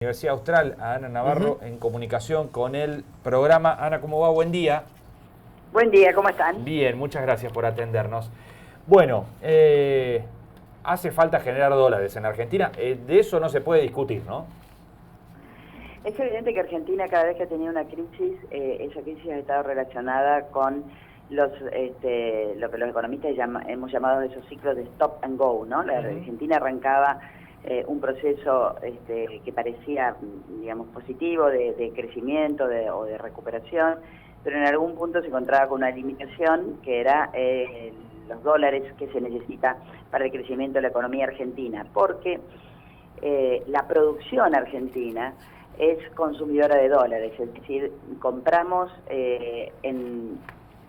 Universidad Austral, a Ana Navarro, en comunicación con el programa. Ana, ¿cómo va? Buen día. Buen día, ¿cómo están? Bien, muchas gracias por atendernos. Bueno, hace falta generar dólares en Argentina, de eso no se puede discutir, ¿no? Es evidente que Argentina cada vez que ha tenido una crisis, esa crisis ha estado relacionada con lo que los economistas hemos llamado esos ciclos de stop and go, ¿no? La Argentina arrancaba un proceso que parecía, digamos, positivo de crecimiento o de recuperación, pero en algún punto se encontraba con una limitación que era los dólares que se necesita para el crecimiento de la economía argentina, porque la producción argentina es consumidora de dólares, es decir, compramos en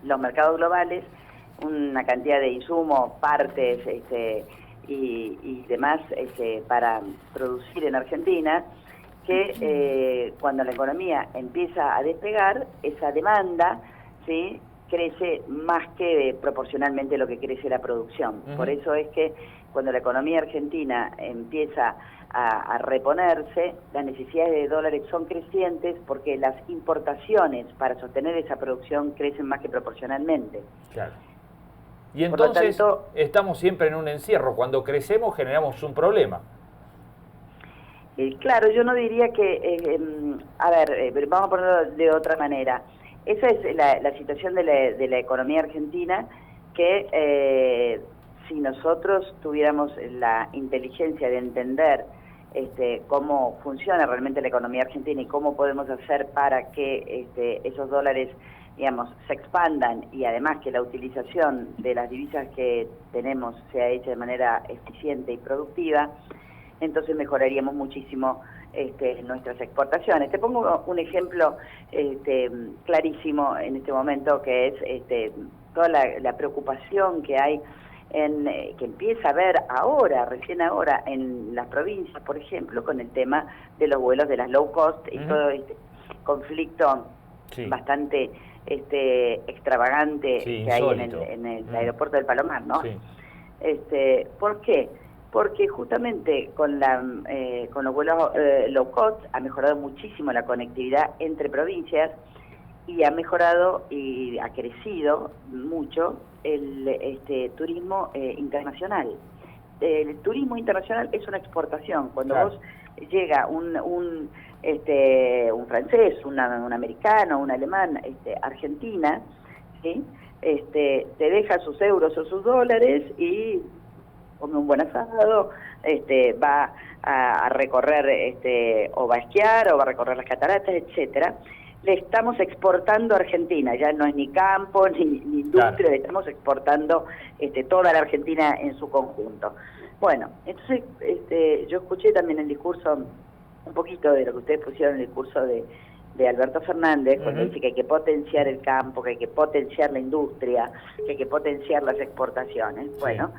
los mercados globales una cantidad de insumos, partes y demás para producir en Argentina, que cuando la economía empieza a despegar, esa demanda, ¿sí?, crece más que proporcionalmente lo que crece la producción. Por eso es que cuando la economía argentina empieza a reponerse, las necesidades de dólares son crecientes porque las importaciones para sostener esa producción crecen más que proporcionalmente. Claro. Y entonces estamos siempre en un encierro. Cuando crecemos generamos un problema. Claro, yo no diría que... vamos a ponerlo de otra manera. Esa es la situación de la economía argentina, que si nosotros tuviéramos la inteligencia de entender cómo funciona realmente la economía argentina y cómo podemos hacer para que esos dólares, digamos, se expandan, y además que la utilización de las divisas que tenemos sea hecha de manera eficiente y productiva, entonces mejoraríamos muchísimo nuestras exportaciones. Te pongo un ejemplo clarísimo en este momento, que es toda la preocupación que hay que empieza a haber ahora, recién ahora, en las provincias, por ejemplo, con el tema de los vuelos de las low cost y todo este conflicto bastante extravagante que hay en el aeropuerto del Palomar, ¿no? Sí. ¿Por qué? Porque justamente con los vuelos low cost ha mejorado muchísimo la conectividad entre provincias, y ha mejorado y ha crecido mucho el turismo internacional. El turismo internacional es una exportación. Cuando vos llega un francés, un americano, un alemán, Argentina, ¿sí?, te deja sus euros o sus dólares y come un buen asado, va a recorrer, o va a esquiar, o va a recorrer las cataratas, etcétera. Le estamos exportando a Argentina, ya no es ni campo ni industria, le estamos exportando toda la Argentina en su conjunto. Bueno, entonces yo escuché también el discurso, un poquito de lo que ustedes pusieron en el discurso de Alberto Fernández, cuando dice que hay que potenciar el campo, que hay que potenciar la industria, que hay que potenciar las exportaciones. Bueno,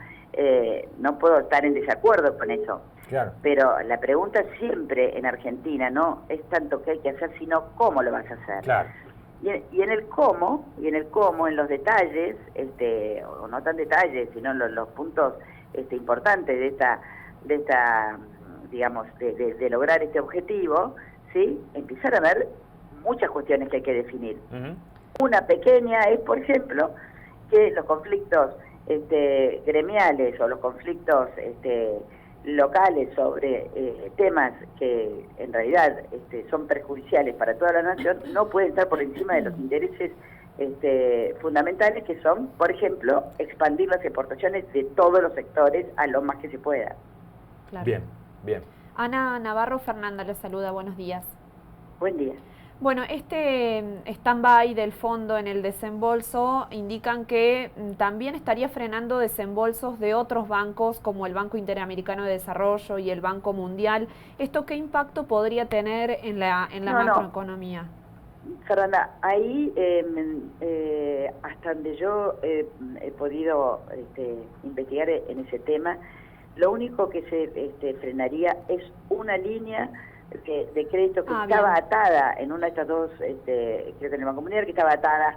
no puedo estar en desacuerdo con eso. Claro. Pero la pregunta siempre en Argentina no es tanto qué hay que hacer, sino cómo lo vas a hacer. Claro. Y en el cómo, en los detalles, o no tan detalles, sino los puntos importantes de esta digamos, de lograr este objetivo, ¿sí?, empezar a ver muchas cuestiones que hay que definir. Una pequeña es, por ejemplo, que los conflictos gremiales o los conflictos locales sobre temas que en realidad son perjudiciales para toda la nación no pueden estar por encima de los intereses fundamentales, que son, por ejemplo, expandir las exportaciones de todos los sectores a lo más que se pueda. Claro. Bien, bien. Ana Navarro, Fernanda le saluda, buenos días. Buen día. Bueno, stand-by del fondo en el desembolso indican que también estaría frenando desembolsos de otros bancos como el Banco Interamericano de Desarrollo y el Banco Mundial. ¿Esto qué impacto podría tener en la macroeconomía? Fernanda, ahí hasta donde yo he podido investigar en ese tema, lo único que se frenaría es una línea de crédito que estaba atada en una de estas dos, creo que en el Banco Mundial, que estaba atada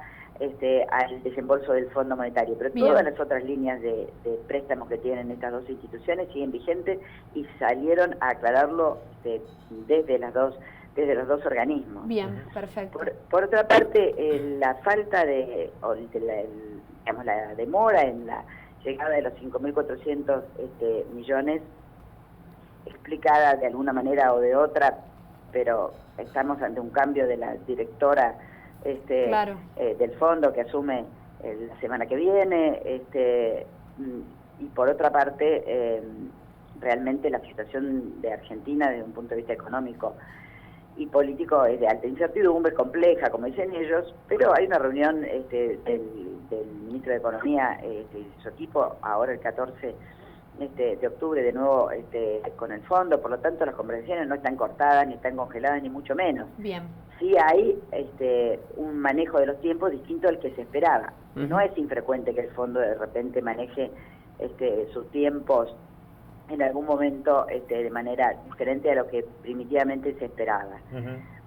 al desembolso del Fondo Monetario. Pero Bien. todas las otras líneas de préstamos que tienen estas dos instituciones siguen vigentes y salieron a aclararlo desde los dos organismos. Bien, perfecto. Por otra parte, la falta la demora en la llegada de los 5.400 millones, explicada de alguna manera o de otra, pero estamos ante un cambio de la directora Claro. del fondo que asume la semana que viene, y por otra parte, realmente la situación de Argentina desde un punto de vista económico y político es de alta incertidumbre, compleja, como dicen ellos, pero hay una reunión del ministro de Economía y su equipo ahora el 14 de octubre de nuevo con el fondo, por lo tanto las conversaciones no están cortadas, ni están congeladas, ni mucho menos. Bien. Sí hay un manejo de los tiempos distinto al que se esperaba. No es infrecuente que el fondo de repente maneje sus tiempos en algún momento de manera diferente a lo que primitivamente se esperaba.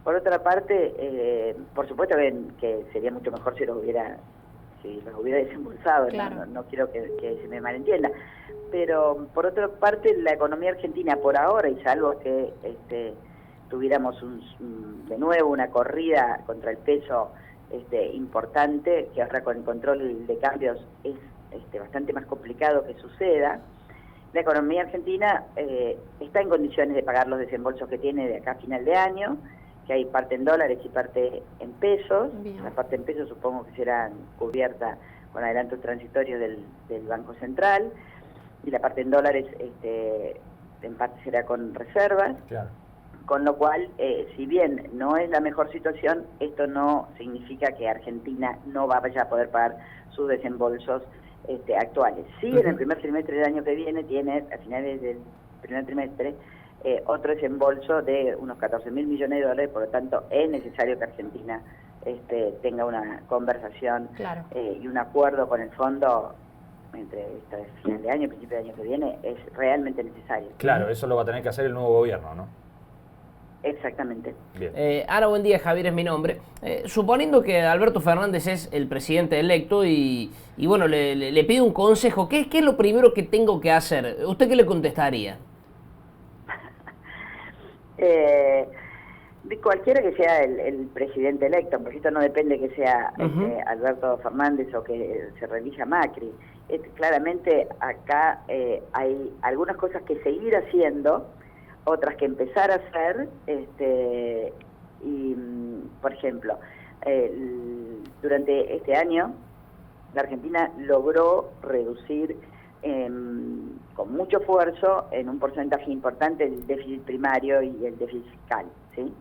Por otra parte, por supuesto que sería mucho mejor si los hubiera desembolsado, Claro. no quiero que se me malentienda, pero por otra parte la economía argentina por ahora, y salvo que tuviéramos de nuevo una corrida contra el peso importante, que ahora con el control de cambios es bastante más complicado que suceda, la economía argentina está en condiciones de pagar los desembolsos que tiene de acá a final de año, que hay parte en dólares y parte en pesos. Bien. La parte en pesos supongo que será cubierta con adelantos transitorios del Banco Central, y la parte en dólares en parte será con reservas. Claro. Con lo cual, si bien no es la mejor situación, esto no significa que Argentina no vaya a poder pagar sus desembolsos actuales. Sí, en el primer trimestre del año que viene tiene, a finales del primer trimestre, otro desembolso de unos 14.000 millones de dólares, por lo tanto es necesario que Argentina tenga una conversación Claro. Y un acuerdo con el fondo entre final de año y principio del año que viene, es realmente necesario. Claro, eso lo va a tener que hacer el nuevo gobierno, ¿no? Exactamente. Bien. Ana, buen día, Javier es mi nombre. Suponiendo que Alberto Fernández es el presidente electo y bueno, le pido un consejo, ¿qué es lo primero que tengo que hacer? ¿Usted qué le contestaría? De cualquiera que sea el presidente electo, porque esto no depende que sea Alberto Fernández o que se relija Macri. Claramente acá hay algunas cosas que seguir haciendo, otras que empezar a hacer, y por ejemplo, durante este año la Argentina logró reducir con mucho esfuerzo en un porcentaje importante el déficit primario y el déficit fiscal, ¿sí?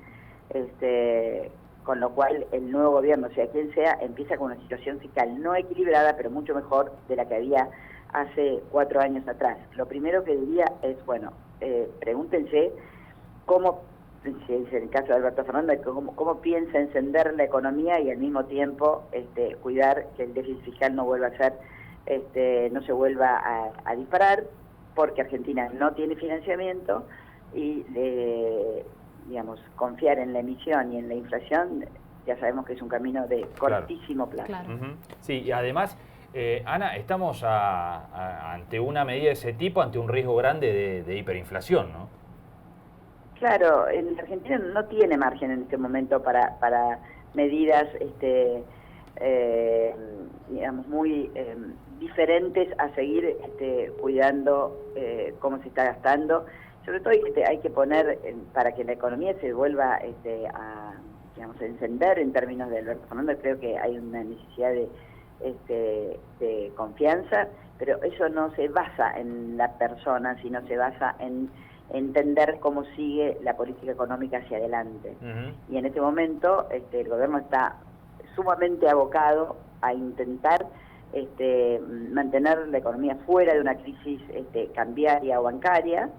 Con lo cual el nuevo gobierno, sea quien sea, empieza con una situación fiscal no equilibrada, pero mucho mejor de la que había hace 4 años atrás. Lo primero que diría es, bueno, pregúntense cómo, si es el caso de Alberto Fernández, cómo piensa encender la economía y al mismo tiempo cuidar que el déficit fiscal no vuelva a ser, no se vuelva a disparar, porque Argentina no tiene financiamiento y digamos, confiar en la emisión y en la inflación, ya sabemos que es un camino de cortísimo plazo. Claro. Sí, y además, Ana, estamos ante una medida de ese tipo, ante un riesgo grande de hiperinflación, ¿no? Claro, en Argentina no tiene margen en este momento para medidas, digamos, muy diferentes a seguir cuidando cómo se está gastando. Sobre todo hay que poner, para que la economía se vuelva a encender en términos de Alberto Fernández, creo que hay una necesidad de confianza, pero eso no se basa en la persona, sino se basa en entender cómo sigue la política económica hacia adelante. Y en este momento el gobierno está sumamente abocado a intentar mantener la economía fuera de una crisis cambiaria o bancaria,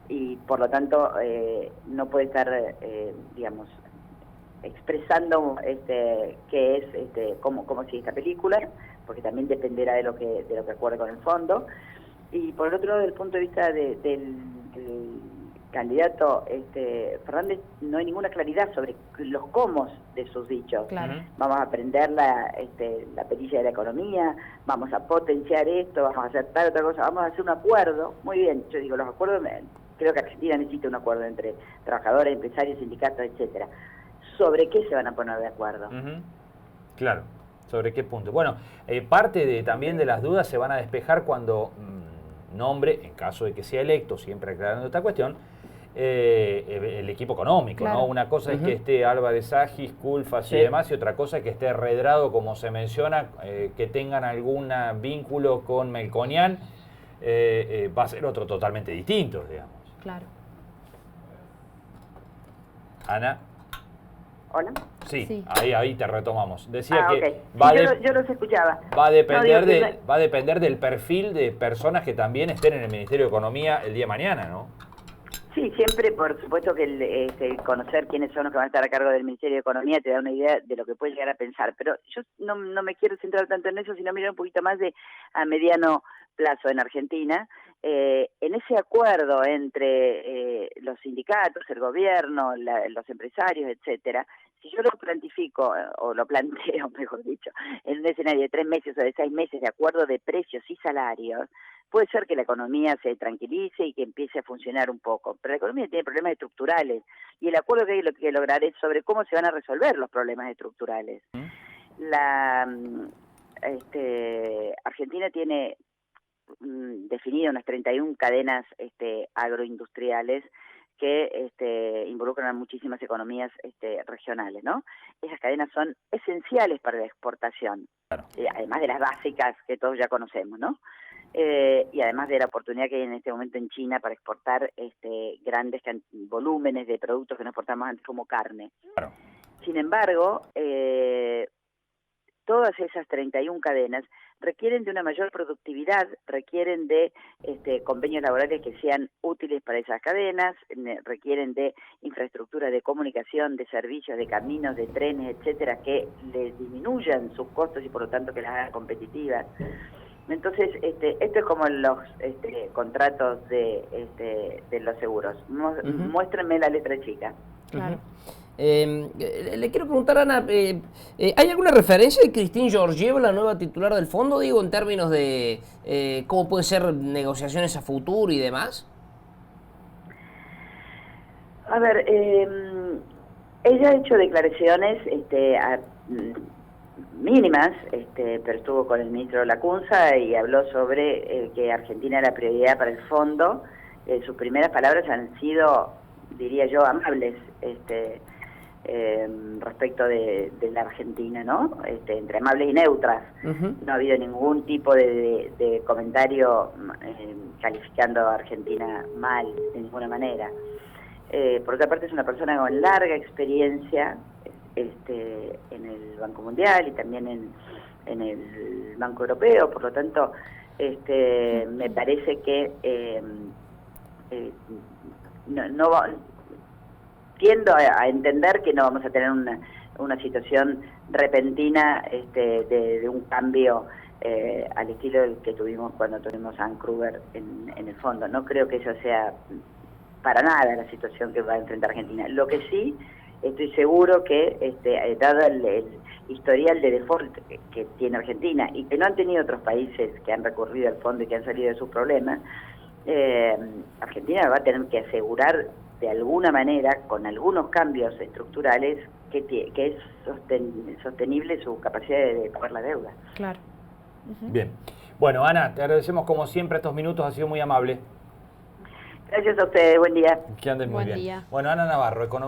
y por lo tanto no puede estar, digamos, expresando qué es, cómo sigue esta película, porque también dependerá de lo que acuerde con el fondo. Y por el otro lado, desde el punto de vista del candidato Fernández no hay ninguna claridad sobre los cómo de sus dichos. Claro. Vamos a aprender la pericia de la economía, vamos a potenciar esto, vamos a hacer tal otra cosa, vamos a hacer un acuerdo. Muy bien, yo digo, los acuerdos, creo que Argentina necesita un acuerdo entre trabajadores, empresarios, sindicatos, etcétera. ¿Sobre qué se van a poner de acuerdo? Claro, ¿sobre qué punto? Bueno, parte también de las dudas se van a despejar cuando nombre, en caso de que sea electo, siempre aclarando esta cuestión, el equipo económico, claro. ¿no? Una cosa es que esté Álvarez Agis, Culfas y demás, y otra cosa es que esté Redrado, como se menciona, que tengan algún vínculo con Melconian, va a ser otro totalmente distinto, digamos. Claro. Ana. ¿Hola? Sí. Ahí te retomamos. Decía que okay. Yo los escuchaba. Va a depender del perfil de personas que también estén en el Ministerio de Economía el día de mañana, ¿no? Sí, siempre, por supuesto que conocer quiénes son los que van a estar a cargo del Ministerio de Economía te da una idea de lo que puedes llegar a pensar. Pero yo no me quiero centrar tanto en eso, sino mirar un poquito más a mediano plazo en Argentina. En ese acuerdo entre los sindicatos, el gobierno, los empresarios, etcétera, si yo lo planifico, o lo planteo, mejor dicho, en un escenario de 3 meses o de 6 meses de acuerdo de precios y salarios, puede ser que la economía se tranquilice y que empiece a funcionar un poco, pero la economía tiene problemas estructurales y el acuerdo que hay que lograr es sobre cómo se van a resolver los problemas estructurales. Argentina tiene definido unas 31 cadenas agroindustriales que involucran a muchísimas economías regionales, ¿no? Esas cadenas son esenciales para la exportación, claro. Además de las básicas que todos ya conocemos, ¿no? Y además de la oportunidad que hay en este momento en China para exportar grandes volúmenes de productos que no exportamos antes, como carne. Claro. Sin embargo, todas esas 31 cadenas requieren de una mayor productividad, requieren de convenios laborales que sean útiles para esas cadenas, requieren de infraestructura de comunicación, de servicios, de caminos, de trenes, etcétera, que les disminuyan sus costos y por lo tanto que las hagan competitivas. Entonces, esto es como los contratos de los seguros. Muéstrenme la letra chica. Claro. Le quiero preguntar, Ana, ¿hay alguna referencia de Christine Georgieva, la nueva titular del fondo, digo, en términos de cómo pueden ser negociaciones a futuro y demás? A ver, ella ha hecho declaraciones mínimas, pero estuvo con el ministro Lacunza y habló sobre que Argentina era prioridad para el fondo. Sus primeras palabras han sido, diría yo, amables respecto de la Argentina, ¿no? Entre amables y neutras. No ha habido ningún tipo de comentario calificando a Argentina mal, de ninguna manera. Por otra parte, es una persona con larga experiencia en el Banco Mundial y también en el Banco Europeo, por lo tanto, me parece que tiendo a entender que no vamos a tener una situación repentina de un cambio al estilo del que tuvimos cuando tuvimos a Ann Kruger en el fondo. No creo que eso sea para nada la situación que va a enfrentar Argentina. Lo que sí, estoy seguro que, dado el historial de default que tiene Argentina y que no han tenido otros países que han recurrido al fondo y que han salido de sus problemas, Argentina va a tener que asegurar de alguna manera, con algunos cambios estructurales, que es sostenible su capacidad de pagar la deuda. Claro. Bien. Bueno, Ana, te agradecemos como siempre estos minutos, ha sido muy amable. Gracias a ustedes, buen día. Que anden muy Buen bien. día. Bueno, Ana Navarro, economista.